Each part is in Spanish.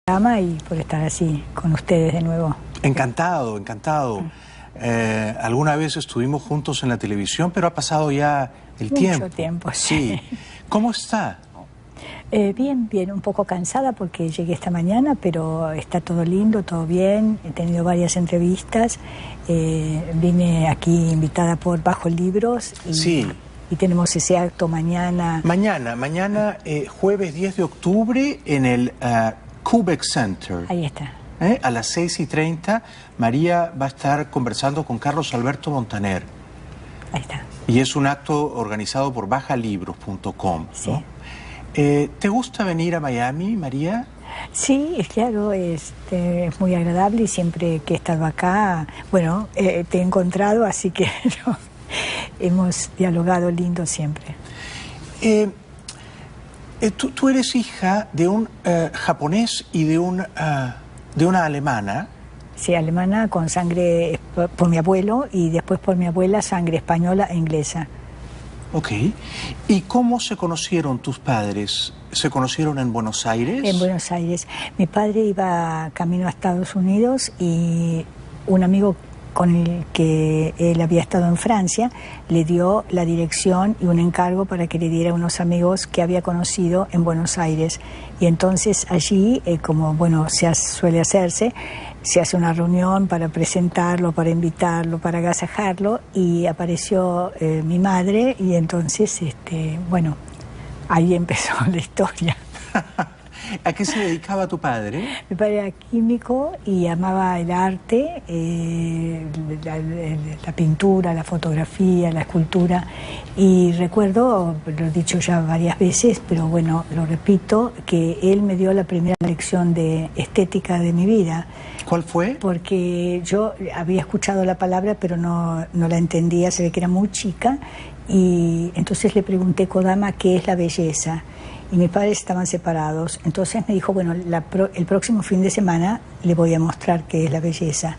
Y por estar así con ustedes de nuevo. Encantado, encantado. Alguna vez estuvimos juntos en la televisión, pero ha pasado ya el tiempo. Mucho tiempo, sí. ¿Cómo está? Bien, bien, un poco cansada porque llegué esta mañana, pero está todo lindo, todo bien. He tenido varias entrevistas. Vine aquí invitada por Bajo Libros y, sí. Y tenemos ese acto mañana. Mañana, jueves 10 de octubre, en el Quebec Center. Ahí está. A las 6:30, María va a estar conversando con Carlos Alberto Montaner. Ahí está. Y es un acto organizado por bajalibros.com. Sí. ¿No? ¿Te gusta venir a Miami, María? Sí, claro, es muy agradable y siempre que he estado acá, bueno, te he encontrado, así que hemos dialogado lindo siempre. Tú eres hija de un japonés y de una alemana. Sí, alemana con sangre por mi abuelo y después por mi abuela sangre española e inglesa. Ok. ¿Y cómo se conocieron tus padres? ¿Se conocieron en Buenos Aires? En Buenos Aires. Mi padre iba camino a Estados Unidos y un amigo con el que él había estado en Francia, le dio la dirección y un encargo para que le diera a unos amigos que había conocido en Buenos Aires. Y entonces allí, como bueno, suele hacerse, se hace una reunión para presentarlo, para invitarlo, para agasajarlo, y apareció mi madre, y entonces, bueno, ahí empezó la historia. ¿A qué se dedicaba tu padre? Mi padre era químico y amaba el arte, la pintura, la fotografía, la escultura. Y recuerdo, lo he dicho ya varias veces, pero bueno, lo repito, que él me dio la primera lección de estética de mi vida. ¿Cuál fue? Porque yo había escuchado la palabra, pero no la entendía, se ve que era muy chica. Y entonces le pregunté, Kodama, ¿qué es la belleza? Y mis padres estaban separados. Entonces me dijo, bueno, el próximo fin de semana le voy a mostrar qué es la belleza.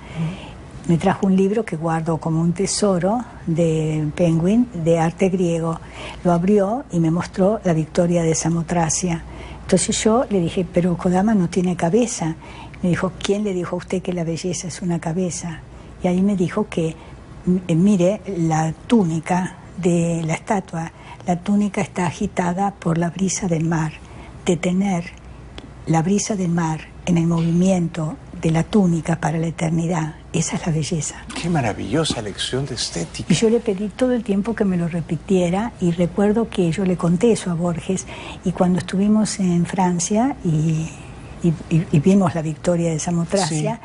Me trajo un libro que guardo como un tesoro de Penguin, de arte griego. Lo abrió y me mostró la victoria de Samotracia. Entonces yo le dije, pero Kodama no tiene cabeza. Me dijo, ¿quién le dijo a usted que la belleza es una cabeza? Y ahí me dijo que, mire, la túnica de la estatua, la túnica está agitada por la brisa del mar. Detener la brisa del mar en el movimiento de la túnica para la eternidad, esa es la belleza. Qué maravillosa lección de estética. Y yo le pedí todo el tiempo que me lo repitiera, y recuerdo que yo le conté eso a Borges, y cuando estuvimos en Francia y vimos la victoria de Samotracia,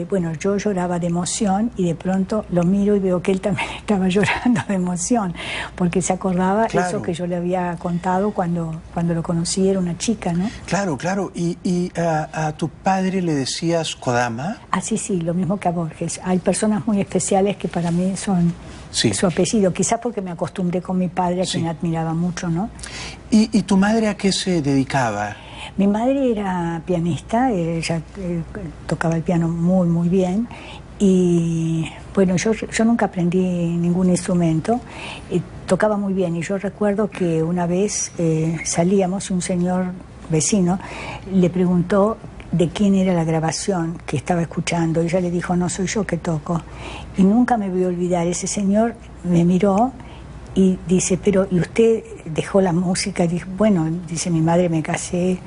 bueno, yo lloraba de emoción, y de pronto lo miro y veo que él también estaba llorando de emoción, porque se acordaba eso que yo le había contado cuando lo conocí, era una chica, ¿no? Claro, claro. ¿Y a tu padre le decías Kodama? Ah, sí, lo mismo que a Borges. Hay personas muy especiales que para mí son su apellido, quizás porque me acostumbré con mi padre, a quien admiraba mucho, ¿no? ¿Y tu madre a qué se dedicaba? Mi madre era pianista, ella tocaba el piano muy, muy bien, y bueno, yo nunca aprendí ningún instrumento, tocaba muy bien, y yo recuerdo que una vez salíamos y un señor vecino le preguntó de quién era la grabación que estaba escuchando, y ella le dijo, no soy yo que toco, y nunca me voy a olvidar, ese señor me miró y dice, pero ¿y usted dejó la música? Y dije, bueno, dice, mi madre, me casé.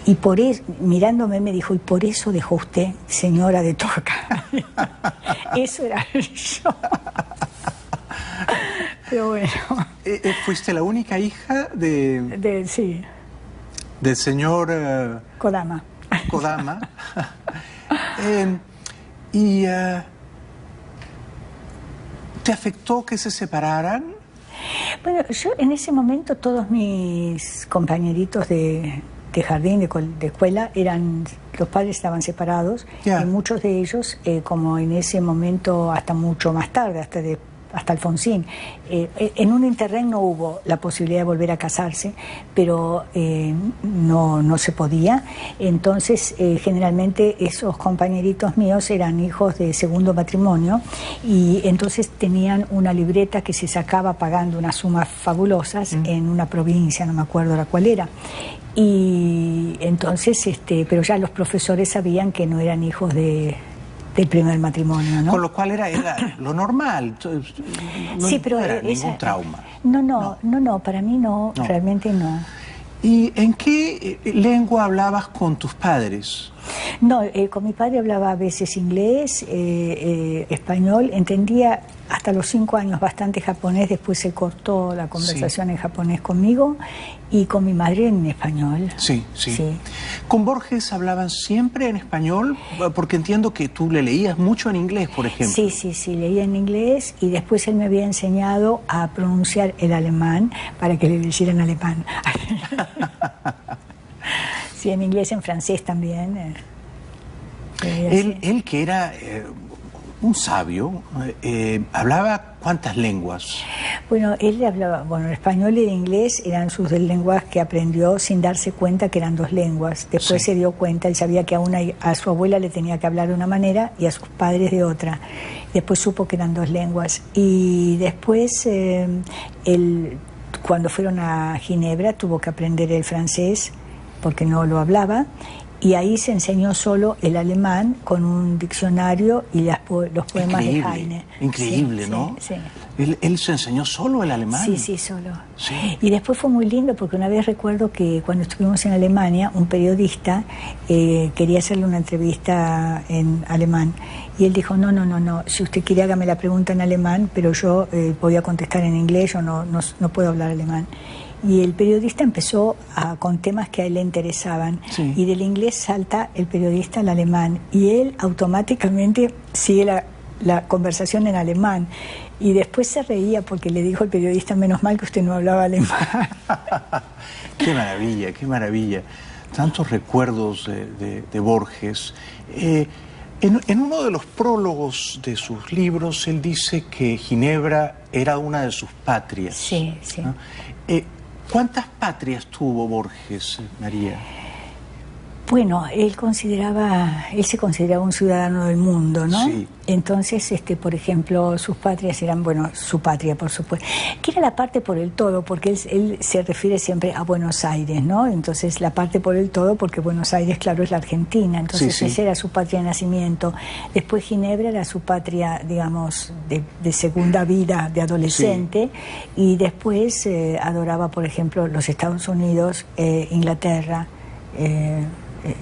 Y por eso, mirándome, me dijo, ¿y por eso dejó usted, señora de Torca? Eso era yo. Pero bueno. ¿Fuiste la única hija sí. del señor Kodama? Kodama. ¿Te afectó que se separaran? Bueno, yo en ese momento todos mis compañeritos de jardín, de escuela, los padres estaban separados, y muchos de ellos, como en ese momento, hasta mucho más tarde, hasta hasta Alfonsín. En un interregno no hubo la posibilidad de volver a casarse, pero no se podía. Entonces, generalmente esos compañeritos míos eran hijos de segundo matrimonio y entonces tenían una libreta que se sacaba pagando unas sumas fabulosas en una provincia, no me acuerdo la cuál era. Y entonces, pero ya los profesores sabían que no eran hijos del primer matrimonio, ¿no? Con lo cual era lo normal, no, sí, pero no era ningún trauma. No, para mí no, realmente no. ¿Y en qué lengua hablabas con tus padres? No, con mi padre hablaba a veces inglés, español, entendía hasta los 5 años bastante japonés, después se cortó la conversación en japonés conmigo y con mi madre en español. Sí. ¿Con Borges hablaban siempre en español? Porque entiendo que tú le leías mucho en inglés, por ejemplo. Sí, leía en inglés y después él me había enseñado a pronunciar el alemán para que le decieran alemán. Sí, en inglés, en francés también. Él que era un sabio, ¿hablaba cuántas lenguas? Bueno, él hablaba, el español y el inglés eran sus 2 lenguas que aprendió sin darse cuenta que eran 2 lenguas. Después se dio cuenta, él sabía que a su abuela le tenía que hablar de una manera y a sus padres de otra. Después supo que eran 2 lenguas. Y después, él, cuando fueron a Ginebra, tuvo que aprender el francés porque no lo hablaba, y ahí se enseñó solo el alemán con un diccionario y los poemas de Heine. Increíble, ¿no? Sí. ¿Él se enseñó solo el alemán? Sí, solo. Sí. Y después fue muy lindo porque una vez recuerdo que cuando estuvimos en Alemania, un periodista quería hacerle una entrevista en alemán. Y él dijo, no, si usted quiere hágame la pregunta en alemán, pero yo voy a contestar en inglés, yo no puedo hablar alemán. Y el periodista empezó con temas que a él le interesaban. Sí. Y del inglés salta el periodista al alemán. Y él automáticamente sigue la conversación en alemán. Y después se reía porque le dijo el periodista, menos mal que usted no hablaba alemán. Qué maravilla. Tantos recuerdos de Borges. En uno de los prólogos de sus libros, él dice que Ginebra era una de sus patrias. Sí. ¿No? ¿Cuántas patrias tuvo Borges, María? Bueno, él se consideraba un ciudadano del mundo, ¿no? Sí. Entonces, por ejemplo, sus patrias eran, su patria, por supuesto, que era la parte por el todo, porque él se refiere siempre a Buenos Aires, ¿no? Entonces, la parte por el todo, porque Buenos Aires, claro, es la Argentina, entonces esa era su patria de nacimiento. Después Ginebra era su patria, digamos, de segunda vida, de adolescente, y después adoraba, por ejemplo, los Estados Unidos, Inglaterra,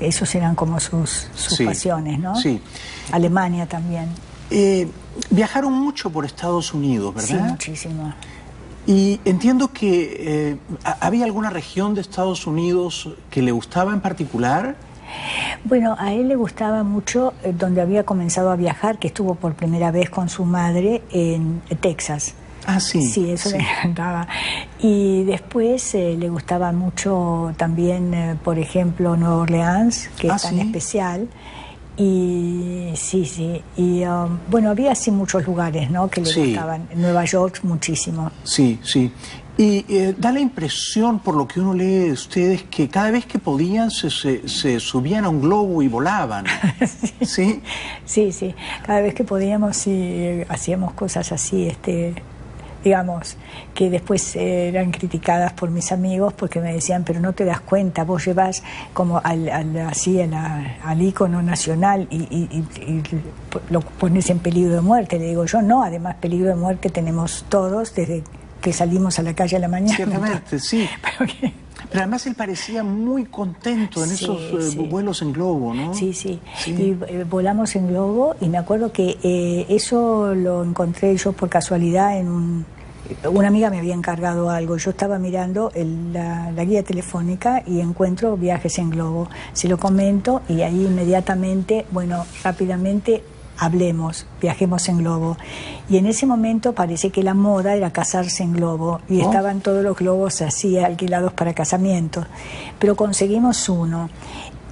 esos eran como sus pasiones, ¿no? Sí. Alemania también. Viajaron mucho por Estados Unidos, ¿verdad? Sí, muchísimo. Y entiendo que ¿había alguna región de Estados Unidos que le gustaba en particular? Bueno, a él le gustaba mucho donde había comenzado a viajar, que estuvo por primera vez con su madre en Texas. Ah, sí. Sí, eso le encantaba. Y después le gustaba mucho también, por ejemplo, Nueva Orleans, que es tan especial. Y y había así muchos lugares, ¿no?, que le gustaban. Nueva York muchísimo. Sí. Y da la impresión, por lo que uno lee de ustedes, que cada vez que podían se subían a un globo y volaban. ¿Sí? Sí. Cada vez que podíamos hacíamos cosas así, digamos, que después eran criticadas por mis amigos porque me decían, pero no te das cuenta, vos llevas como al ícono nacional y lo pones en peligro de muerte. Le digo, yo no, además peligro de muerte tenemos todos desde que salimos a la calle a la mañana. Ciertamente, sí. Pero además él parecía muy contento en esos vuelos en globo, ¿no? Sí. Y volamos en globo y me acuerdo que eso lo encontré yo por casualidad en una amiga me había encargado algo. Yo estaba mirando la guía telefónica y encuentro viajes en globo. Se lo comento y ahí inmediatamente, rápidamente viajemos en globo. Y en ese momento parece que la moda era casarse en globo y estaban todos los globos así alquilados para casamientos. Pero conseguimos uno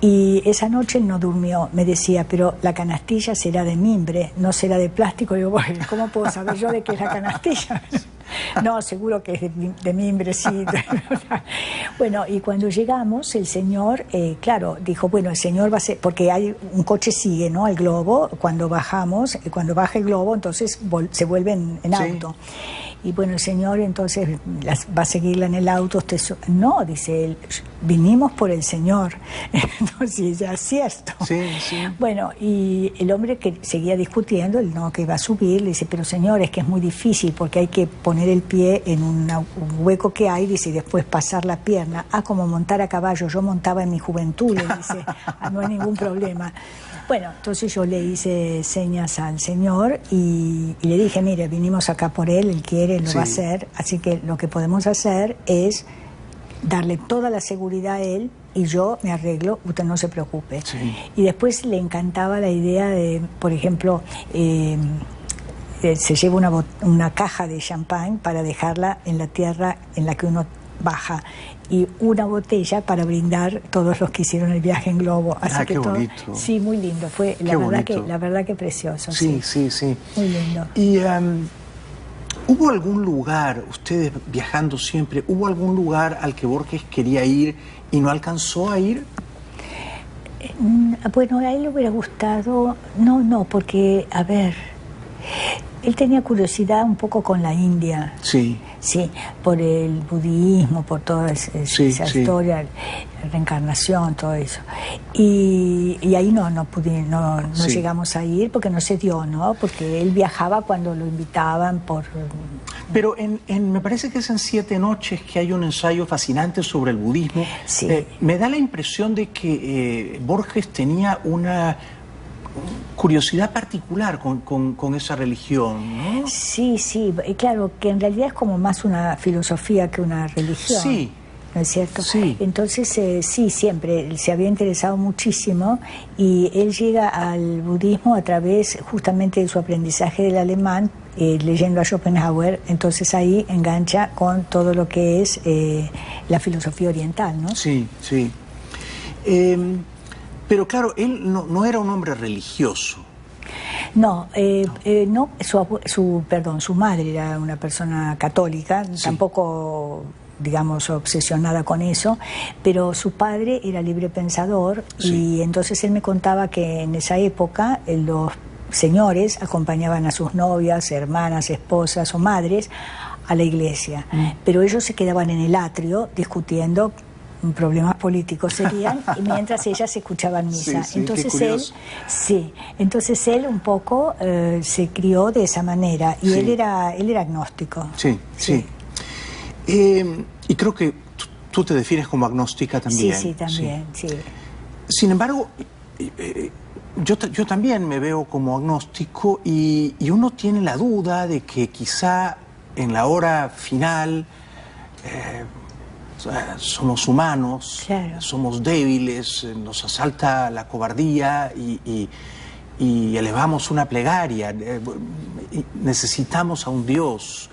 Y esa noche él no durmió, me decía, pero la canastilla será de mimbre, no será de plástico. Digo, bueno, ¿cómo puedo saber yo de qué es la canastilla? No, seguro que es de mimbre, sí. Bueno, y cuando llegamos, el señor, claro, dijo, bueno, el señor va a ser, porque hay un coche sigue, ¿no? Al globo, cuando bajamos, cuando baja el globo, entonces se vuelve en auto. Y bueno, el señor entonces va a seguirla en el auto. No, dice él, vinimos por el señor. Entonces, ya es cierto. Sí, sí. Bueno, y el hombre que seguía discutiendo, el no que iba a subir, le dice, pero señor, es que es muy difícil porque hay que poner el pie en un hueco que hay, dice, y después pasar la pierna. Ah, como montar a caballo, yo montaba en mi juventud, le dice, no hay ningún problema. Bueno, entonces yo le hice señas al señor y le dije, mire, vinimos acá por él quiere, lo va a hacer, así que lo que podemos hacer es darle toda la seguridad a él y yo me arreglo, usted no se preocupe. Sí. Y después le encantaba la idea de, por ejemplo, se lleva una caja de champán para dejarla en la tierra en la que uno baja y una botella para brindar todos los que hicieron el viaje en globo. Así que qué todo, bonito. Sí, muy lindo. Fue la verdad que precioso. Sí, sí, sí. Muy lindo. Y ¿hubo algún lugar, ustedes viajando siempre, hubo algún lugar al que Borges quería ir y no alcanzó a ir? Bueno, a él le hubiera gustado... No, porque, a ver, él tenía curiosidad un poco con la India. Sí. Sí, por el budismo, por toda esa historia, la reencarnación, todo eso. Y ahí no llegamos a ir porque no se dio, ¿no? Porque él viajaba cuando lo invitaban por... Pero me parece que es en 7 noches que hay un ensayo fascinante sobre el budismo. Sí. Me da la impresión de que Borges tenía una curiosidad particular con esa religión, ¿no? Sí, claro, que en realidad es como más una filosofía que una religión. Sí. ¿No es cierto? Sí. Entonces, sí, siempre se había interesado muchísimo y él llega al budismo a través justamente de su aprendizaje del alemán, leyendo a Schopenhauer, entonces ahí engancha con todo lo que es la filosofía oriental, ¿no? Sí, sí. Pero claro, él no era un hombre religioso. No, su madre era una persona católica, tampoco, digamos, obsesionada con eso, pero su padre era libre pensador y entonces él me contaba que en esa época los señores acompañaban a sus novias, hermanas, esposas o madres a la iglesia, pero ellos se quedaban en el atrio discutiendo problemas políticos serían, y mientras ellas escuchaban misa. Entonces él un poco se crió de esa manera y él era agnóstico. Sí. Y creo que tú te defines como agnóstica también. Sí, también, sí. Sin embargo, yo también me veo como agnóstico y uno tiene la duda de que quizá en la hora final somos humanos, somos débiles, nos asalta la cobardía y elevamos una plegaria, necesitamos a un Dios.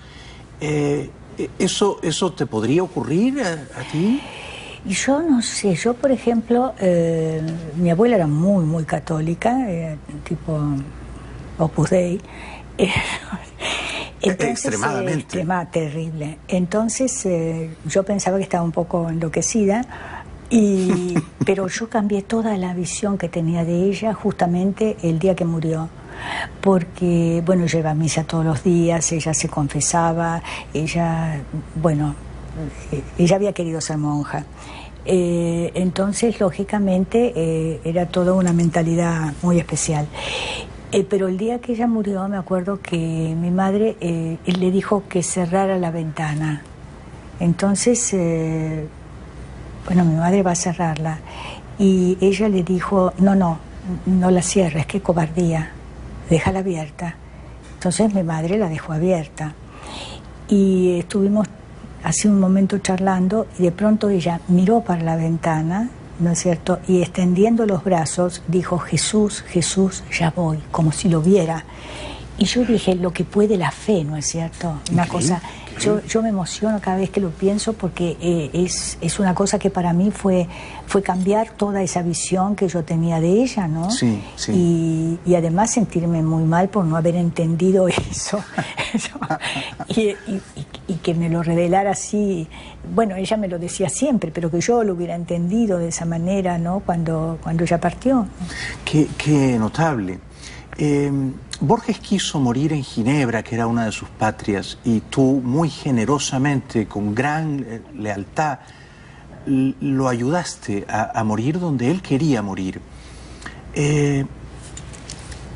¿Eso te podría ocurrir a ti? Yo no sé, yo por ejemplo, mi abuela era muy, muy católica, tipo Opus Dei. Entonces, extremadamente. Terrible. Entonces yo pensaba que estaba un poco enloquecida, pero yo cambié toda la visión que tenía de ella justamente el día que murió. Porque, bueno, yo iba a misa todos los días, ella se confesaba, ella había querido ser monja. Entonces, lógicamente, era toda una mentalidad muy especial. Pero el día que ella murió, me acuerdo que mi madre le dijo que cerrara la ventana. Entonces, mi madre va a cerrarla. Y ella le dijo, no la cierres, qué cobardía, déjala abierta. Entonces mi madre la dejó abierta. Y estuvimos hace un momento charlando y de pronto ella miró para la ventana, ¿no es cierto? Y extendiendo los brazos dijo, Jesús, Jesús, ya voy, como si lo viera. Y yo dije, lo que puede la fe, ¿no es cierto? Una cosa, yo me emociono cada vez que lo pienso porque es una cosa que para mí fue cambiar toda esa visión que yo tenía de ella, ¿no? Sí, sí. Y además sentirme muy mal por no haber entendido eso. y que me lo revelara así. Bueno, ella me lo decía siempre, pero que yo lo hubiera entendido de esa manera, ¿no? Cuando ella partió. Qué notable. Borges quiso morir en Ginebra, que era una de sus patrias, y tú muy generosamente, con gran lealtad, lo ayudaste a morir donde él quería morir.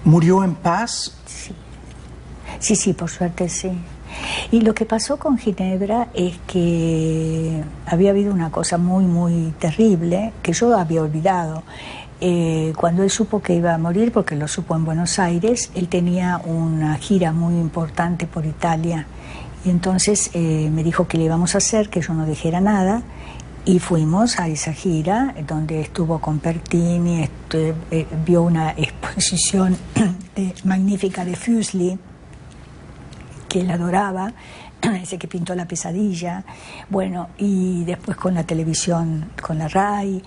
¿Murió en paz? Sí, por suerte sí. Y lo que pasó con Ginebra es que había habido una cosa muy, muy terrible que yo había olvidado. Cuando él supo que iba a morir, porque lo supo en Buenos Aires, él tenía una gira muy importante por Italia. Y entonces me dijo que le íbamos a hacer, que yo no dijera nada, y fuimos a esa gira, donde estuvo con Pertini, vio una exposición magnífica de Fuseli, que él adoraba, ese que pintó La pesadilla, bueno, y después con la televisión, con la RAI,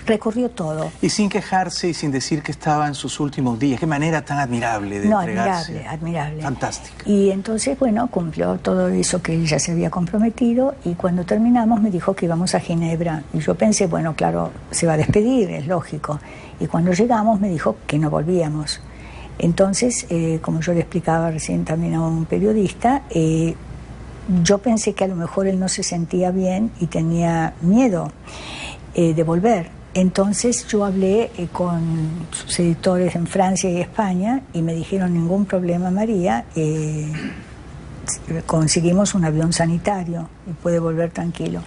recorrió todo. Y sin quejarse y sin decir que estaba en sus últimos días. Qué manera tan admirable de entregarse. Admirable. Fantástica. Y entonces, bueno, cumplió todo eso que ella se había comprometido, y cuando terminamos me dijo que íbamos a Ginebra. Y yo pensé, bueno, claro, se va a despedir, es lógico. Y cuando llegamos me dijo que no volvíamos. Entonces, como yo le explicaba recién también a un periodista, yo pensé que a lo mejor él no se sentía bien y tenía miedo de volver. Entonces yo hablé con sus editores en Francia y España y me dijeron, ningún problema, María, conseguimos un avión sanitario y puede volver tranquilo.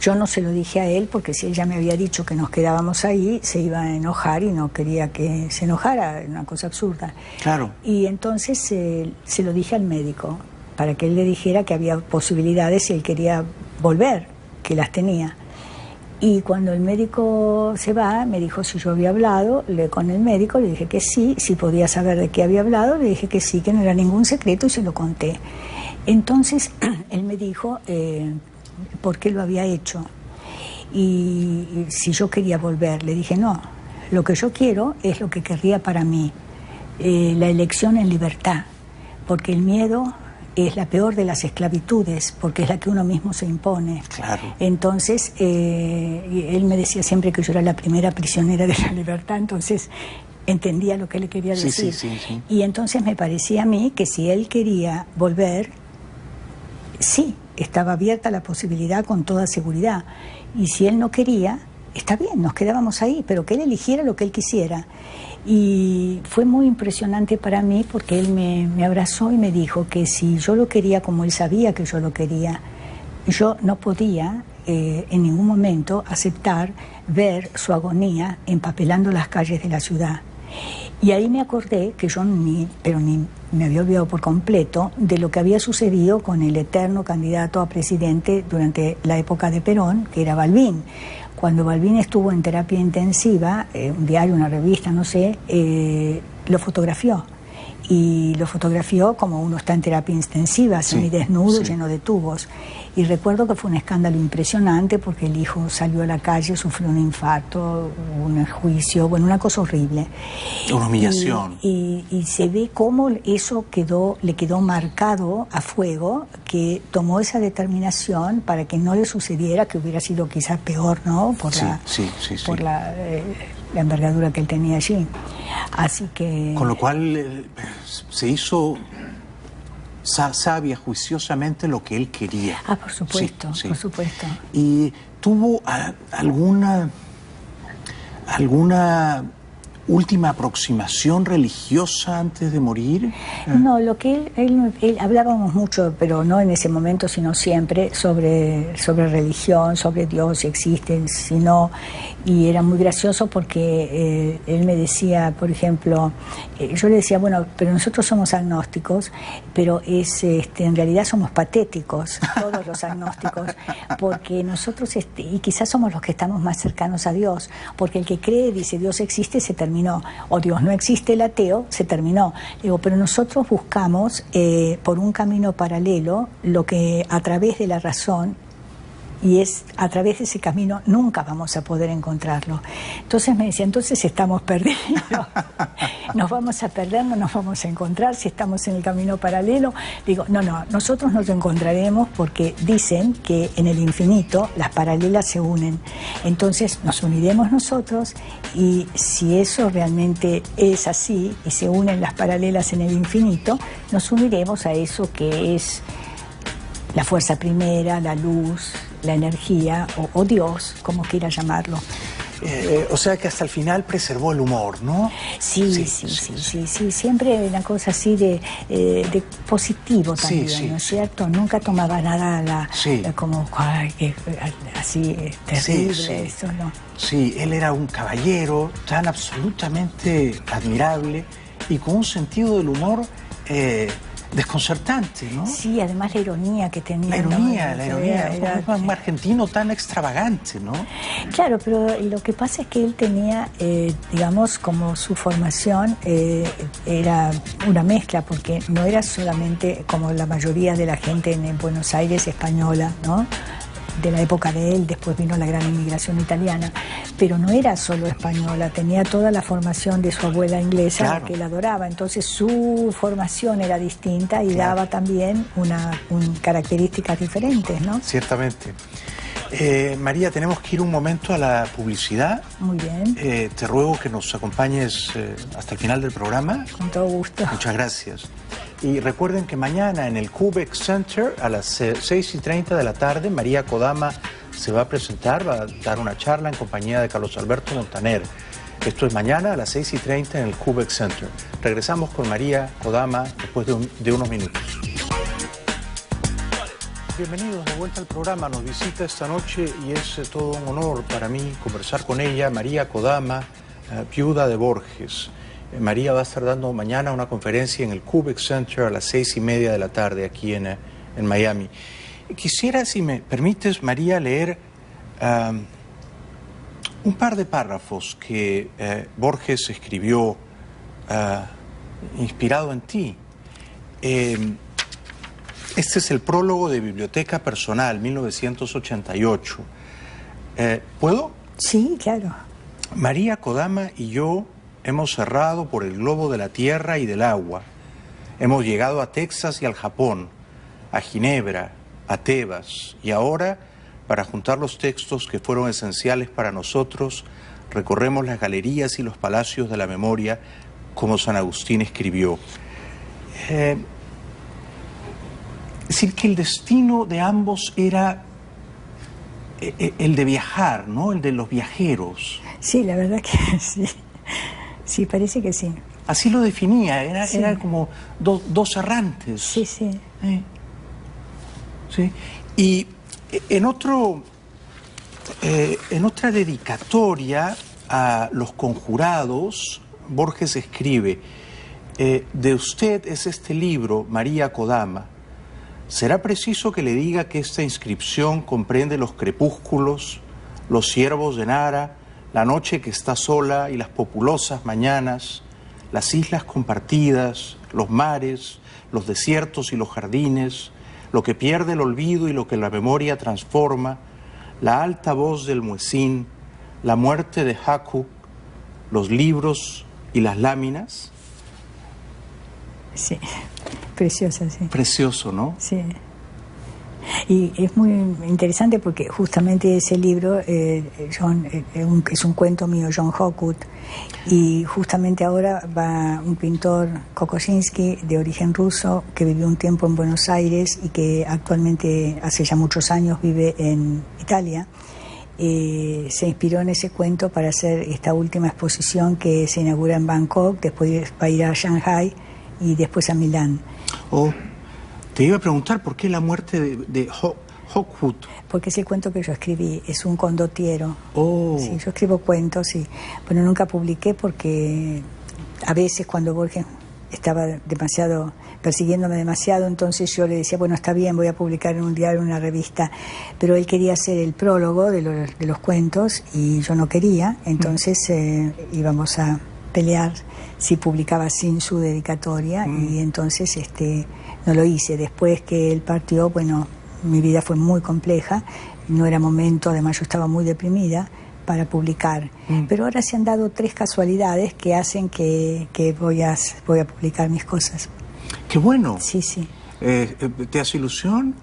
Yo no se lo dije a él porque si él ya me había dicho que nos quedábamos ahí, se iba a enojar y no quería que se enojara, una cosa absurda. Claro. Y entonces se lo dije al médico para que él le dijera que había posibilidades si él quería volver, que las tenía. Y cuando el médico se va, me dijo si yo había hablado con el médico, le dije que sí, si podía saber de qué había hablado, le dije que sí, que no era ningún secreto y se lo conté. Entonces él me dijo por qué lo había hecho y si yo quería volver. Le dije no, lo que yo quiero es lo que querría para mí, la elección en libertad, porque el miedo es la peor de las esclavitudes, porque es la que uno mismo se impone. Claro. Entonces, él me decía siempre que yo era la primera prisionera de la libertad, entonces entendía lo que le quería decir. Sí. Y entonces me parecía a mí que si él quería volver, sí, estaba abierta la posibilidad con toda seguridad. Y si él no quería, está bien, nos quedábamos ahí, pero que él eligiera lo que él quisiera. Y fue muy impresionante para mí porque él me abrazó y me dijo que si yo lo quería como él sabía que yo lo quería, yo no podía en ningún momento aceptar ver su agonía empapelando las calles de la ciudad. Y ahí me acordé que yo ni me había olvidado por completo de lo que había sucedido con el eterno candidato a presidente durante la época de Perón, que era Balbín. Cuando Balbín estuvo en terapia intensiva, un diario, una revista, no sé, lo fotografió. Y lo fotografió como uno está en terapia intensiva, semidesnudo, lleno de tubos. Y recuerdo que fue un escándalo impresionante porque el hijo salió a la calle, sufrió un infarto, un juicio, bueno, una cosa horrible. Una humillación. Y se ve cómo eso le quedó marcado a fuego, que tomó esa determinación para que no le sucediera, que hubiera sido quizás peor, ¿no? Por la envergadura que él tenía allí. Así que... Con lo cual se hizo sabia, juiciosamente lo que él quería. Ah, por supuesto, por supuesto. ¿Y tuvo alguna última aproximación religiosa antes de morir? No, lo que él hablábamos mucho, pero no en ese momento, sino siempre, sobre religión, sobre Dios, si existe, si no. Y era muy gracioso porque él me decía, por ejemplo, yo le decía, bueno, pero nosotros somos agnósticos, pero en realidad somos patéticos, todos los agnósticos, porque nosotros, y quizás somos los que estamos más cercanos a Dios, porque el que cree, dice Dios existe, se termina terminó. O Dios no existe, el ateo, se terminó. Digo, pero nosotros buscamos por un camino paralelo lo que a través de la razón, y es a través de ese camino nunca vamos a poder encontrarlo. Entonces me decía, entonces estamos perdidos, nos vamos a perder, no nos vamos a encontrar si estamos en el camino paralelo. Digo, no, nosotros nos encontraremos porque dicen que en el infinito las paralelas se unen. Entonces nos uniremos nosotros, y si eso realmente es así y se unen las paralelas en el infinito, nos uniremos a eso que es la fuerza primera, la luz, la energía o Dios, como quiera llamarlo. O sea que hasta el final preservó el humor, ¿no? Sí, siempre una cosa así de positivo también, ¿no es cierto? Nunca tomaba nada como así terrible, eso, ¿no? Sí, él era un caballero tan absolutamente admirable y con un sentido del humor desconcertante, ¿no? Sí, además la ironía que tenía. La ironía, era un argentino tan extravagante, ¿no? Claro, pero lo que pasa es que él tenía, digamos, como su formación era una mezcla, porque no era solamente como la mayoría de la gente en Buenos Aires española, ¿no? De la época de él, después vino la gran inmigración italiana, pero no era solo española, tenía toda la formación de su abuela inglesa, claro, que la adoraba, entonces su formación era distinta y daba también características diferentes, ¿no? Ciertamente. María, tenemos que ir un momento a la publicidad. Muy bien. Te ruego que nos acompañes hasta el final del programa. Con todo gusto. Muchas gracias. Y recuerden que mañana en el Cubex Center a las 6:30 de la tarde, María Kodama se va a presentar, va a dar una charla en compañía de Carlos Alberto Montaner. Esto es mañana a las 6:30 en el Cubex Center. Regresamos con María Kodama después de unos minutos. Bienvenidos de vuelta al programa. Nos visita esta noche y es todo un honor para mí conversar con ella, María Kodama, viuda de Borges. María va a estar dando mañana una conferencia en el Cubex Center a las 6:30 de la tarde aquí en Miami. Quisiera, si me permites, María, leer un par de párrafos que Borges escribió inspirado en ti. Este es el prólogo de Biblioteca Personal, 1988. ¿Puedo? Sí, claro. María Kodama y yo hemos cerrado por el globo de la tierra y del agua. Hemos llegado a Texas y al Japón, a Ginebra, a Tebas, y ahora, para juntar los textos que fueron esenciales para nosotros, recorremos las galerías y los palacios de la memoria, como San Agustín escribió. Es decir, que el destino de ambos era el de viajar, ¿no? El de los viajeros. Sí, la verdad que sí. Sí, parece que sí. Así lo definía, era como dos errantes. Sí. Sí. Y en otra dedicatoria a los conjurados, Borges escribe: de usted es este libro, María Kodama. ¿Será preciso que le diga que esta inscripción comprende los crepúsculos, los ciervos de Nara, la noche que está sola y las populosas mañanas, las islas compartidas, los mares, los desiertos y los jardines, lo que pierde el olvido y lo que la memoria transforma, la alta voz del muezín, la muerte de Haku, los libros y las láminas? Sí, preciosa, sí. Precioso, ¿no? Sí. Y es muy interesante porque justamente ese libro es un cuento mío, John Hawkwood, y justamente ahora va un pintor, Kokosinski, de origen ruso, que vivió un tiempo en Buenos Aires y que actualmente, hace ya muchos años, vive en Italia. Se inspiró en ese cuento para hacer esta última exposición que se inaugura en Bangkok, después va a ir a Shanghai y después a Milán. Te iba a preguntar por qué la muerte de Hawkwood. Porque es el cuento que yo escribí, es un condottiero. Sí, yo escribo cuentos, sí. Bueno, nunca publiqué porque a veces cuando Borges estaba persiguiéndome demasiado, entonces yo le decía, bueno, está bien, voy a publicar en un diario, en una revista, pero él quería hacer el prólogo de los cuentos y yo no quería, entonces íbamos a pelear si publicaba sin su dedicatoria y entonces no lo hice. Después que él partió, bueno, mi vida fue muy compleja, no era momento, además yo estaba muy deprimida para publicar. Pero ahora se han dado 3 casualidades que hacen que voy a publicar mis cosas. ¡Qué bueno! Sí, sí. ¿Te hace ilusión?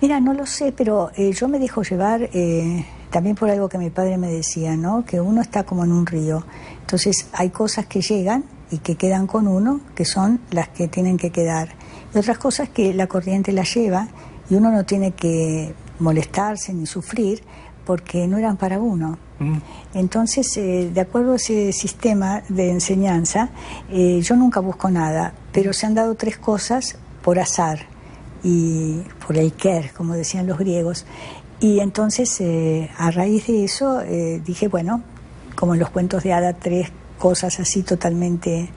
Mira, no lo sé, pero yo me dejo llevar también por algo que mi padre me decía, ¿no? Que uno está como en un río. Entonces hay cosas que llegan y que quedan con uno, que son las que tienen que quedar. Y otras cosas que la corriente las lleva y uno no tiene que molestarse ni sufrir porque no eran para uno. Entonces, de acuerdo a ese sistema de enseñanza, yo nunca busco nada, pero se han dado 3 cosas por azar y por el quer, como decían los griegos. Y entonces, a raíz de eso, dije, bueno, como en los cuentos de hada, 3 cosas así totalmente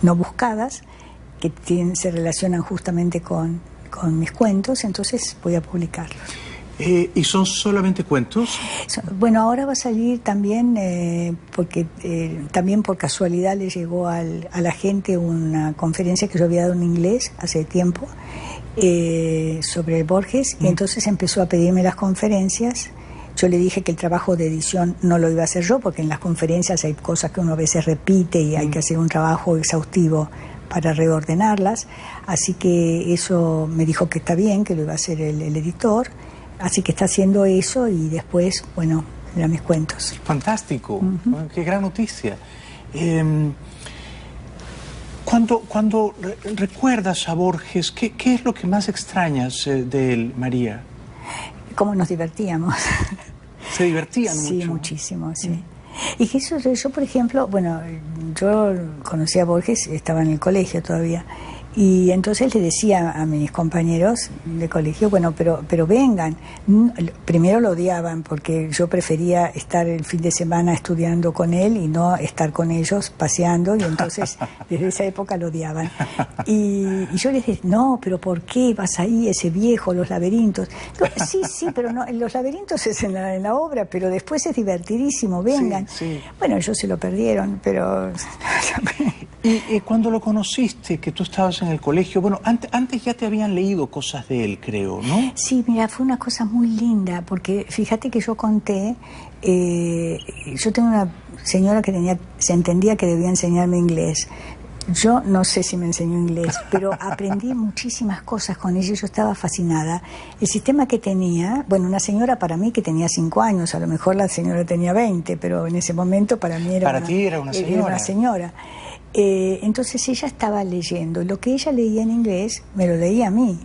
no buscadas, que se relacionan justamente con mis cuentos, entonces voy a publicarlos. ¿Y son solamente cuentos? Bueno, ahora va a salir también, porque también por casualidad le llegó a la gente una conferencia que yo había dado en inglés hace tiempo sobre Borges, y entonces empezó a pedirme las conferencias. Yo le dije que el trabajo de edición no lo iba a hacer yo, porque en las conferencias hay cosas que uno a veces repite y hay que hacer un trabajo exhaustivo para reordenarlas, así que eso me dijo que está bien, que lo iba a hacer el editor. Así que está haciendo eso y después, bueno, eran mis cuentos. Fantástico, qué gran noticia. Cuando recuerdas a Borges, ¿qué es lo que más extrañas de él, María? Cómo nos divertíamos. ¿Se divertían mucho? Sí, muchísimo, sí. Y que eso, yo, por ejemplo, bueno, yo conocí a Borges, estaba en el colegio todavía, y entonces le decía a mis compañeros de colegio, bueno, pero vengan. Primero lo odiaban porque yo prefería estar el fin de semana estudiando con él y no estar con ellos paseando, y entonces desde esa época lo odiaban. Y yo les decía, no, pero ¿por qué vas ahí, ese viejo, los laberintos? No, sí, pero no, los laberintos es en la obra, pero después es divertidísimo, vengan. Sí. Bueno, ellos se lo perdieron, pero... Y cuando lo conociste, que tú estabas en el colegio, bueno, antes ya te habían leído cosas de él, creo, ¿no? Sí, mira, fue una cosa muy linda, porque fíjate que yo conté, yo tengo una señora que se entendía que debía enseñarme inglés. Yo no sé si me enseñó inglés, pero aprendí muchísimas cosas con ella, yo estaba fascinada. El sistema que tenía, bueno, una señora para mí que tenía 5 años, a lo mejor la señora tenía 20, pero en ese momento para mí era una señora. Entonces ella estaba leyendo, lo que ella leía en inglés me lo leía a mí,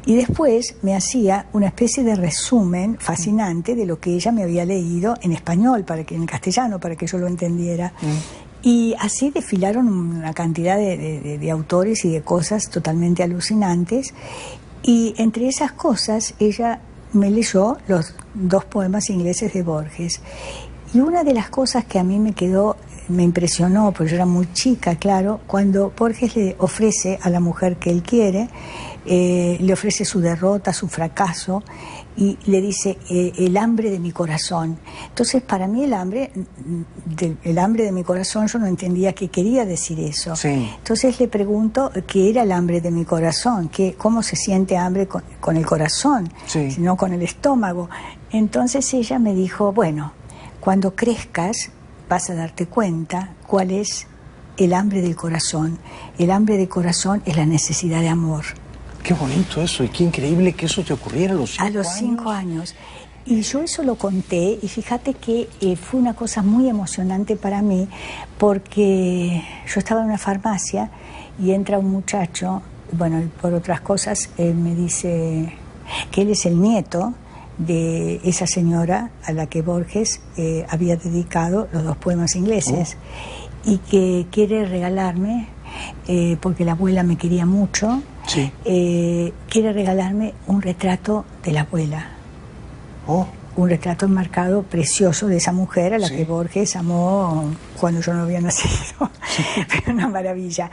y después me hacía una especie de resumen fascinante de lo que ella me había leído en español, en castellano, para que yo lo entendiera. Y así desfilaron una cantidad de autores y de cosas totalmente alucinantes, y entre esas cosas ella me leyó los 2 poemas ingleses de Borges. Y una de las cosas que a mí me impresionó, porque yo era muy chica, claro, cuando Borges le ofrece a la mujer que él quiere, le ofrece su derrota, su fracaso, y le dice, el hambre de mi corazón. Entonces, para mí el hambre de mi corazón, yo no entendía qué quería decir eso. Sí. Entonces le pregunto qué era el hambre de mi corazón, cómo se siente hambre con el corazón, no con el estómago. Entonces ella me dijo, bueno, cuando crezcas vas a darte cuenta cuál es el hambre del corazón. El hambre del corazón es la necesidad de amor. Qué bonito eso, y qué increíble que eso te ocurriera a los 5 años. A los 5 años. Y yo eso lo conté, y fíjate que fue una cosa muy emocionante para mí, porque yo estaba en una farmacia y entra un muchacho, bueno, por otras cosas, me dice que él es el nieto de esa señora a la que Borges había dedicado los 2 poemas ingleses, y que quiere regalarme, porque la abuela me quería mucho, quiere regalarme un retrato de la abuela. un retrato enmarcado precioso de esa mujer a la que Borges amó cuando yo no había nacido. Pero una maravilla.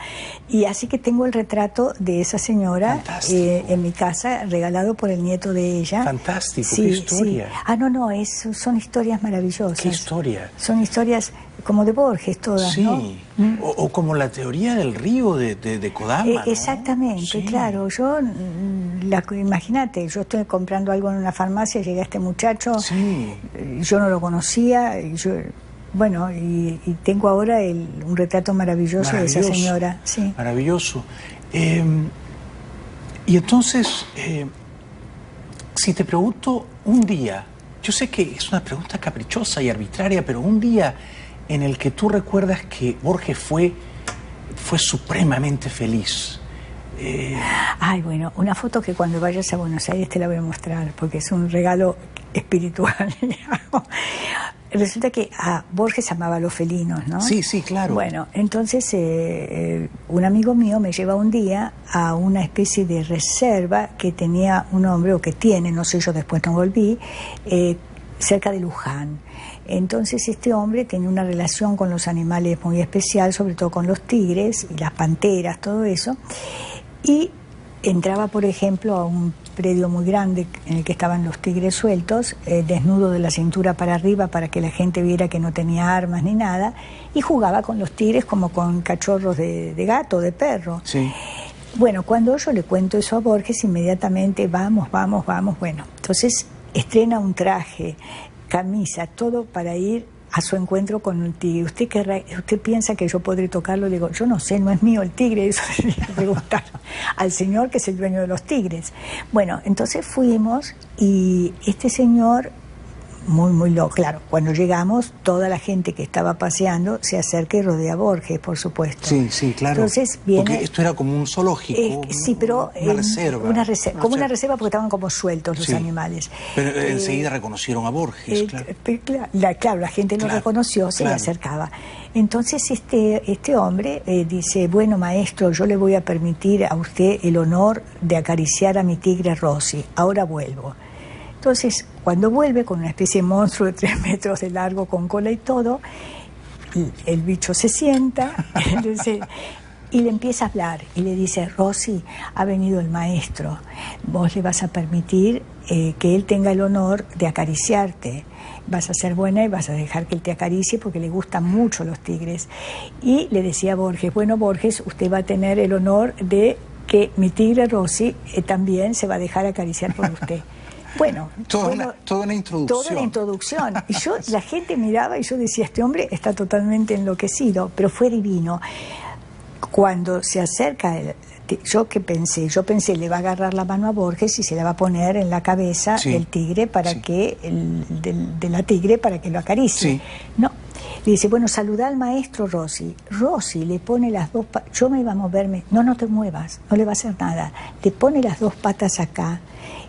Y así que tengo el retrato de esa señora en mi casa, regalado por el nieto de ella. Fantástico, qué historia. No, son historias maravillosas. ¿Qué historia? Son historias como de Borges todas, ¿no? O como la teoría del río de Kodama, ¿no? Exactamente, claro. Yo, imagínate, yo estoy comprando algo en una farmacia, llega este muchacho, yo no lo conocía, y tengo ahora un retrato maravilloso de esa señora. Sí. Maravilloso. Y entonces, si te pregunto un día, yo sé que es una pregunta caprichosa y arbitraria, pero un día en el que tú recuerdas que Borges fue supremamente feliz. Una foto que cuando vayas a Buenos Aires te la voy a mostrar, porque es un regalo espiritual. Resulta que Borges amaba a los felinos, ¿no? Sí, claro. Bueno, entonces un amigo mío me lleva un día a una especie de reserva que tenía un hombre, o que tiene, no sé, yo después no volví, cerca de Luján. Entonces este hombre tenía una relación con los animales muy especial, sobre todo con los tigres y las panteras, todo eso, y entraba, por ejemplo, a un predio muy grande en el que estaban los tigres sueltos, desnudo de la cintura para arriba para que la gente viera que no tenía armas ni nada, y jugaba con los tigres como con cachorros de gato, de perro. Sí. Bueno, cuando yo le cuento eso a Borges, inmediatamente vamos. Bueno, entonces estrena un traje, camisa, todo para ir a su encuentro con un tigre. ¿Usted piensa que yo podré tocarlo? Le digo, yo no sé, no es mío el tigre, eso le preguntaron al señor que es el dueño de los tigres. Bueno, entonces fuimos y este señor, muy loco, claro, cuando llegamos, toda la gente que estaba paseando se acerca y rodea a Borges, por supuesto. Sí, claro. Entonces viene, porque esto era como un zoológico, sí, pero una reserva. Una reserva porque estaban como sueltos los animales. Pero enseguida reconocieron a Borges, claro. La gente lo reconoció, se le acercaba. Entonces este hombre dice, bueno, maestro, yo le voy a permitir a usted el honor de acariciar a mi tigre Rossi, ahora vuelvo. Entonces, cuando vuelve con una especie de monstruo de 3 metros de largo, con cola y todo, el bicho se sienta y le empieza a hablar y le dice, Rossi, ha venido el maestro, vos le vas a permitir que él tenga el honor de acariciarte, vas a ser buena y vas a dejar que él te acaricie porque le gustan mucho los tigres. Y le decía a Borges, bueno, Borges, usted va a tener el honor de que mi tigre Rossi también se va a dejar acariciar por usted. Bueno, toda una introducción. Toda una introducción. Y la gente miraba y yo decía, este hombre está totalmente enloquecido, pero fue divino. Cuando se acerca, yo pensé, le va a agarrar la mano a Borges y se la va a poner en la cabeza del tigre para que, de la tigre para que lo acaricie. No. Le dice, bueno, saluda al maestro Rossi. Rossi le pone las 2 patas, yo me iba a moverme, no te muevas, no le va a hacer nada. Le pone las 2 patas acá.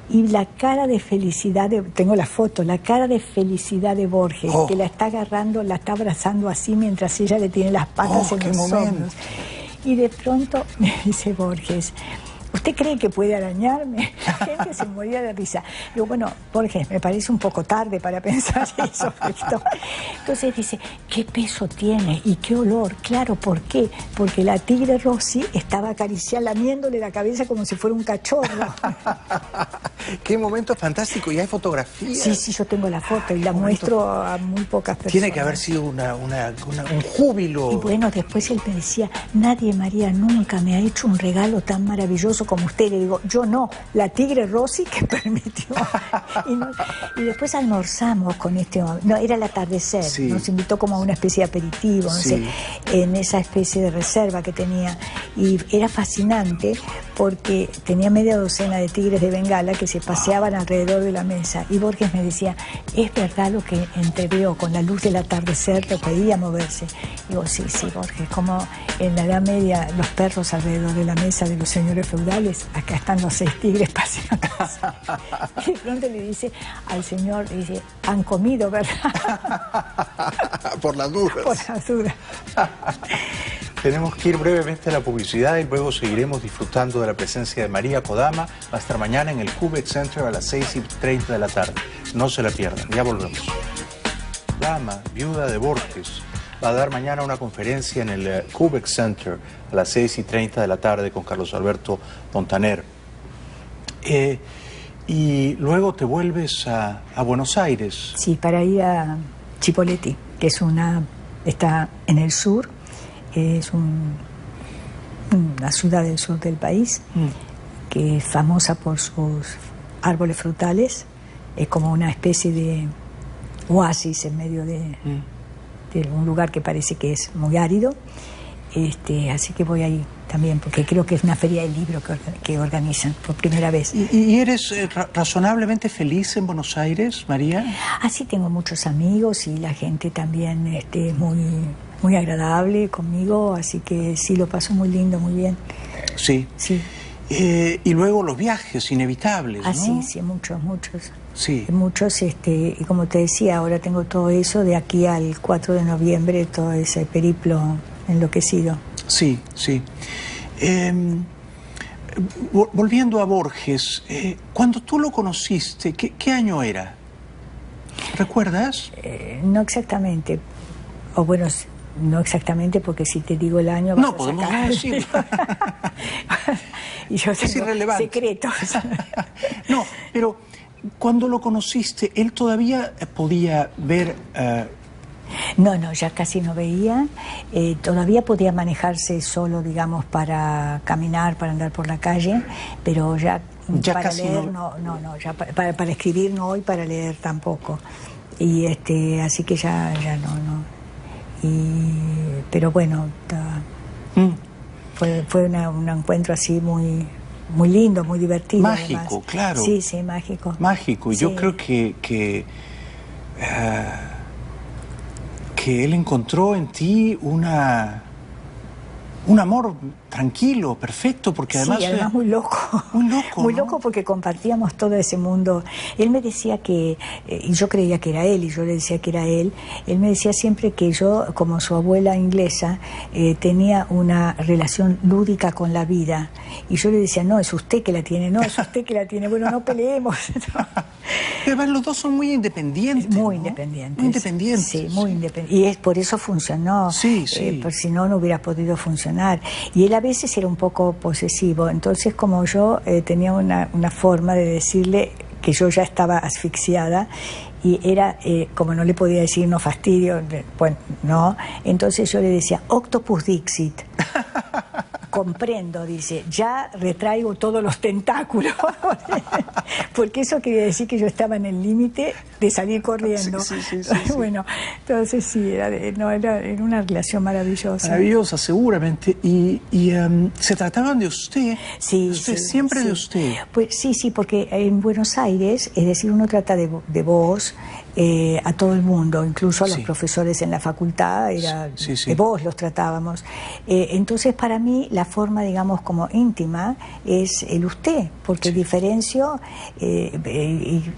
Y la cara de felicidad, tengo la foto, la cara de felicidad de Borges, que la está agarrando, la está abrazando así mientras ella le tiene las patas en los hombros. Y de pronto me dice Borges, ¿usted cree que puede arañarme? La gente se moría de risa. Digo, bueno, Borges, me parece un poco tarde para pensar eso. Entonces dice, ¿qué peso tiene y qué olor? Claro, ¿por qué? Porque la tigre Rossi estaba lamiéndole la cabeza como si fuera un cachorro. Qué momento fantástico, y hay fotografías. Sí, yo tengo la foto y la muestro a muy pocas personas. Tiene que haber sido un júbilo. Y bueno, después él me decía, nadie, María, nunca me ha hecho un regalo tan maravilloso como usted. Le digo, yo no, la tigre Rossi que permitió. Y después almorzamos con este hombre. No, era el atardecer. Nos invitó como a una especie de aperitivo, no sé, en esa especie de reserva que tenía. Y era fascinante porque tenía media docena de tigres de Bengala que se paseaban alrededor de la mesa. Y Borges me decía, ¿es verdad lo que entreveo con la luz del atardecer? Lo pedía moverse. Digo, sí, Borges, como en la Edad Media los perros alrededor de la mesa de los señores feudales, acá están los 6 tigres paseando. Y de pronto le dice al señor, le dice, han comido, ¿verdad? Por las dudas. Por las dudas. Tenemos que ir brevemente a la publicidad y luego seguiremos disfrutando de la presencia de María Kodama. Va a estar mañana en el Kubeck Center a las 6:30 de la tarde. No se la pierdan, ya volvemos. Kodama, viuda de Borges, va a dar mañana una conferencia en el Kubeck Center a las 6:30 de la tarde con Carlos Alberto Montaner. Y luego te vuelves a Buenos Aires. Sí, para ir a Chipoleti, que es está en el sur, es una ciudad del sur del país, que es famosa por sus árboles frutales, es como una especie de oasis en medio de un lugar que parece que es muy árido. Así que voy ahí también, porque creo que es una feria de libros que organizan por primera vez. ¿Y eres razonablemente feliz en Buenos Aires, María? Sí, tengo muchos amigos y la gente también es muy agradable conmigo, así que sí, lo paso muy lindo, muy bien. Sí. Sí. Y luego los viajes inevitables, ¿no? Sí, muchos. Sí. Muchos, y como te decía, ahora tengo todo eso de aquí al 4 de noviembre, todo ese periplo enloquecido. Sí. Volviendo a Borges, cuando tú lo conociste, ¿qué año era? ¿Recuerdas? No exactamente, o bueno, no exactamente, porque si te digo el año... No, podemos decirlo. Y yo es irrelevante. Secretos. No, pero cuando lo conociste, ¿él todavía podía ver...? No, ya casi no veía. Todavía podía manejarse solo, digamos, para caminar, para andar por la calle, pero ya para casi leer no, ya para escribir no, y para leer tampoco. Y así que ya no. Pero bueno, fue un encuentro así muy lindo, muy divertido. Mágico, además. Claro. Sí, mágico. Mágico, y sí. Yo creo que él encontró en ti un amor tranquilo, perfecto, porque además... Sí, además muy loco. Muy loco, porque compartíamos todo ese mundo. Él me decía que, y yo creía que era él, y yo le decía que era él me decía siempre que yo, como su abuela inglesa, tenía una relación lúdica con la vida. Y yo le decía, no, es usted que la tiene, bueno, no peleemos. Además, los dos son muy independientes. Muy ¿no? independientes. Muy independientes. Sí, muy independientes. Y por eso funcionó. Sí. Por si no hubiera podido funcionar. Y él a veces era un poco posesivo. Entonces, como yo tenía una forma de decirle que yo ya estaba asfixiada, y era, como no le podía decir no fastidio, bueno, no, entonces yo le decía, Octopus Dixit. Comprendo, dice, ya retraigo todos los tentáculos. Porque eso quería decir que yo estaba en el límite de salir corriendo. Sí. Bueno, entonces sí, era una relación maravillosa. Maravillosa, seguramente. Y ¿se trataban de usted? Sí. Siempre de usted. Pues sí, porque en Buenos Aires, es decir, uno trata de vos a todo el mundo, incluso a los profesores en la facultad, de vos los tratábamos. Entonces, para mí, la forma, digamos, como íntima es el usted, porque diferencio,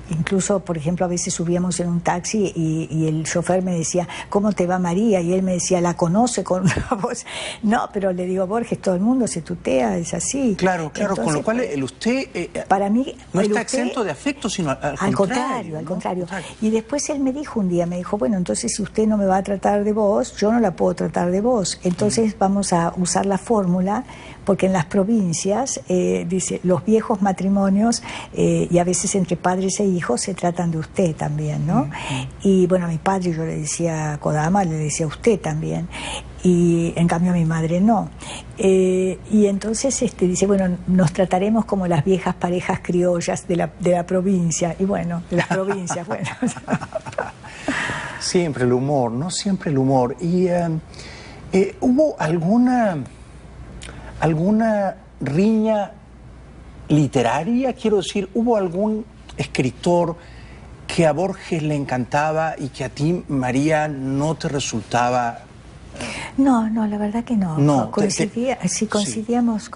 incluso, por ejemplo, a veces subíamos en un taxi y el chofer me decía, ¿cómo te va María? Y él me decía, ¿la conoce con una voz? No, pero le digo, Borges, todo el mundo se tutea, es así. Claro, entonces, con lo cual el usted para mí, no está exento de afecto, sino al contrario. Al contrario. Y después él me dijo un día, bueno, entonces si usted no me va a tratar de vos, yo no la puedo tratar de vos. Entonces vamos a usar la fórmula, porque en las provincias, dice, los viejos matrimonios, y a veces entre padres e hijos, se tratan de usted también, ¿no? Y bueno, a mi padre yo le decía Kodama, le decía usted también. Y en cambio a mi madre no. Y entonces dice, bueno, nos trataremos como las viejas parejas criollas de la provincia. Y bueno, de las provincias, bueno. Siempre el humor, ¿no? Siempre el humor. Y ¿hubo alguna riña literaria? Quiero decir, ¿hubo algún escritor que a Borges le encantaba y que a ti, María, no te resultaba...? No, la verdad que no. No, coincidíamos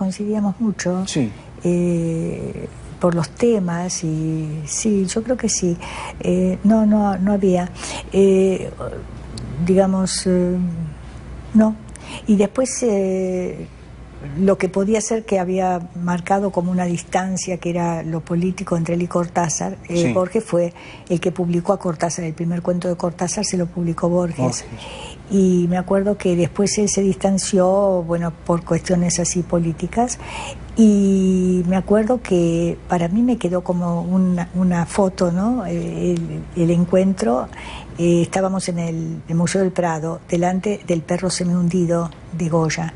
mucho. Sí. Por los temas, y sí, yo creo que sí. No había. Digamos, no. Y después lo que podía ser que había marcado como una distancia, que era lo político entre él y Cortázar, Sí. Borges fue el que publicó a Cortázar. El primer cuento de Cortázar se lo publicó Borges. Y me acuerdo que después él se distanció, bueno, por cuestiones así políticas, y me acuerdo que para mí me quedó como una foto, ¿no? El encuentro, estábamos en el Museo del Prado, delante del perro semihundido de Goya,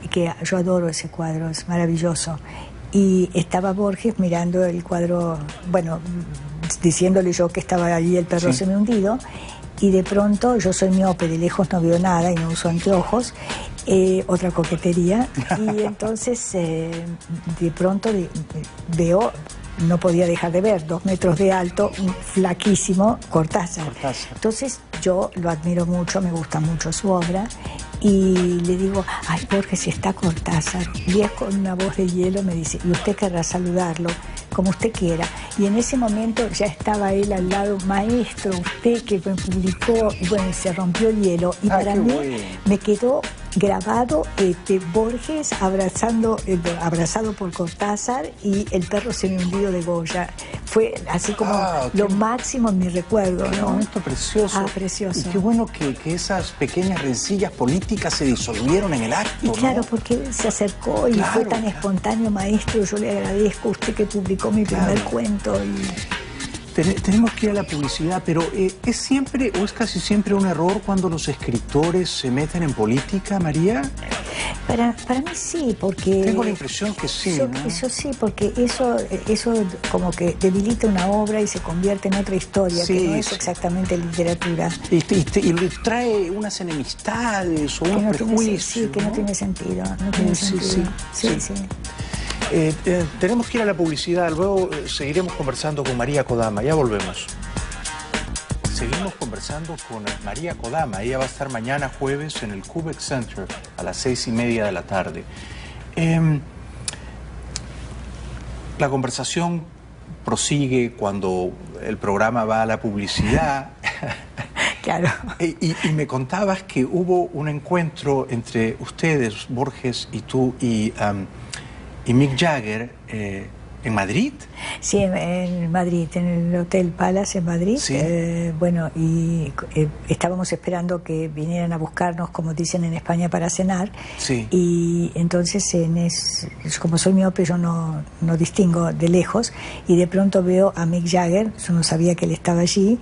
que yo adoro ese cuadro, es maravilloso. Y estaba Borges mirando el cuadro, bueno, diciéndole yo que estaba allí el perro semihundido, y de pronto, yo soy miope, de lejos no veo nada y no uso anteojos, otra coquetería, y entonces de pronto veo, no podía dejar de ver, 2 metros de alto, un flaquísimo Cortázar. Entonces yo lo admiro mucho, me gusta mucho su obra, y le digo, ay Borges, si está Cortázar, y es con una voz de hielo, me dice, y usted querrá saludarlo, como usted quiera. Y en ese momento ya estaba él al lado, maestro, usted que me publicó, y bueno, se rompió el hielo, y para mí me quedó grabado Borges abrazado por Cortázar y el perro semihundido de Goya. Fue así como lo máximo en mi recuerdo, ¿no? Un momento precioso. Precioso. Y qué bueno que esas pequeñas rencillas políticas se disolvieron en el acto, Y claro, ¿no? porque él se acercó y fue tan espontáneo, maestro, yo le agradezco a usted que publicó mi primer cuento. Tenemos que ir a la publicidad, pero ¿es siempre o es casi siempre un error cuando los escritores se meten en política, María? Para mí sí, porque... Tengo la impresión que sí, ¿no? Eso sí, porque eso como que debilita una obra y se convierte en otra historia, que no es exactamente literatura. Y le trae unas enemistades o unos prejuicios. Que no tiene sentido, no tiene sentido. Sí. Tenemos que ir a la publicidad, luego seguiremos conversando con María Kodama, ya volvemos. Seguimos conversando con María Kodama, ella va a estar mañana jueves en el Kubeck Center a las 6:30 de la tarde. La conversación prosigue cuando el programa va a la publicidad. Claro. Y me contabas que hubo un encuentro entre ustedes, Borges y tú, y Mick Jagger en Madrid. Sí, en Madrid, en el Hotel Palace en Madrid. Sí. Bueno, y estábamos esperando que vinieran a buscarnos, como dicen en España, para cenar. Sí. Y entonces, como soy miope, yo no distingo de lejos, y de pronto veo a Mick Jagger, yo no sabía que él estaba allí,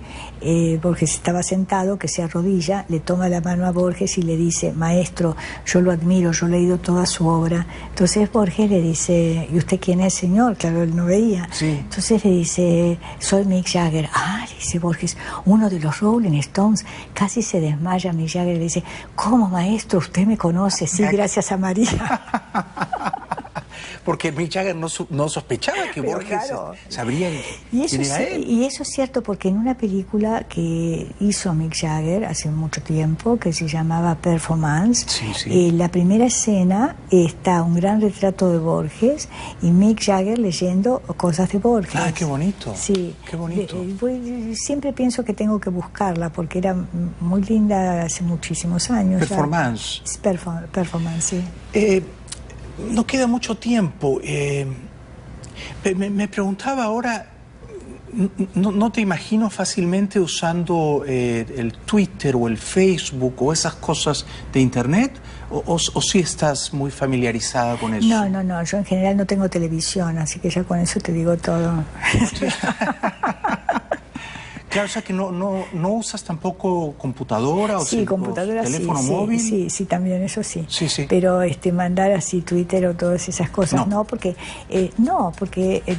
Borges estaba sentado, que se arrodilla, le toma la mano a Borges y le dice, maestro, yo lo admiro, yo he leído toda su obra. Entonces Borges le dice, ¿y usted quién es, señor? Claro, él no veía. Sí. Entonces le dice, soy Mick Jagger. Ah, le dice Borges, uno de los Rolling Stones. Casi se desmaya Mick Jagger y le dice, ¿cómo, maestro? ¿Usted me conoce? Sí, gracias a María. Porque Mick Jagger no sospechaba que Pero Borges claro. sabría quién era él. Y eso es cierto, porque en una película que hizo Mick Jagger hace mucho tiempo, que se llamaba Performance, la primera escena está un gran retrato de Borges y Mick Jagger leyendo cosas de Borges. Ah, qué bonito. Sí. Qué bonito. Siempre pienso que tengo que buscarla, porque era muy linda hace muchísimos años. Performance. Performance, sí. No queda mucho tiempo. Me preguntaba ahora, ¿no te imagino fácilmente usando el Twitter o el Facebook o esas cosas de Internet? ¿O sí estás muy familiarizada con eso? No, yo en general no tengo televisión, así que ya con eso te digo todo. Claro, o sea que no usas tampoco computadora o computadora, teléfono móvil. Sí, también, eso sí. Sí. Pero mandar así Twitter o todas esas cosas, porque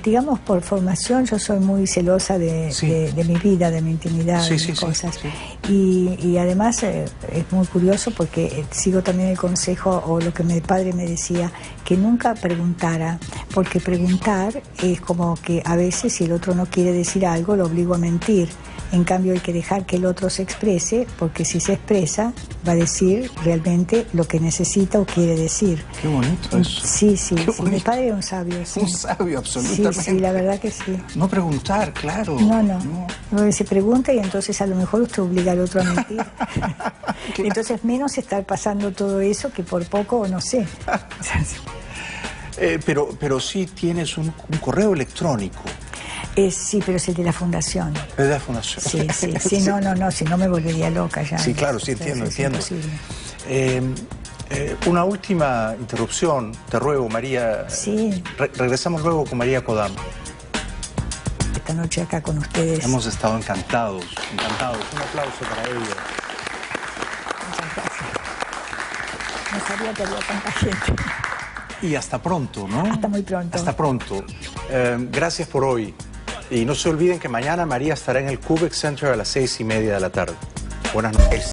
digamos, por formación yo soy muy celosa de mi vida, de mi intimidad, de mis cosas. Sí. Y además es muy curioso porque sigo también el consejo o lo que mi padre me decía, que nunca preguntara, porque preguntar es como que a veces si el otro no quiere decir algo lo obligo a mentir. En cambio hay que dejar que el otro se exprese, porque si se expresa va a decir realmente lo que necesita o quiere decir. Qué bonito eso. Sí, sí, Qué sí. Mi padre era un sabio. Sí. Un sabio, absolutamente. Sí, sí, la verdad que sí. No preguntar, claro. No, se pregunta y entonces a lo mejor usted obliga al otro a mentir. Entonces menos estar pasando todo eso que por poco, no sé. Pero sí tienes un correo electrónico. Sí, pero es el de la fundación. Es de la fundación. Sí, no, si no me volvería loca ya. Sí, claro, sí, entiendo. Imposible. Una última interrupción, te ruego, María. Sí. Regresamos luego con María Kodama. Esta noche acá con ustedes. Hemos estado encantados. Un aplauso para ella. Muchas gracias. No sabía que había tanta gente. Y hasta pronto, ¿no? Hasta muy pronto. Hasta pronto. Gracias por hoy. Y no se olviden que mañana María estará en el Kubeck Center a las 6:30 de la tarde. Buenas noches.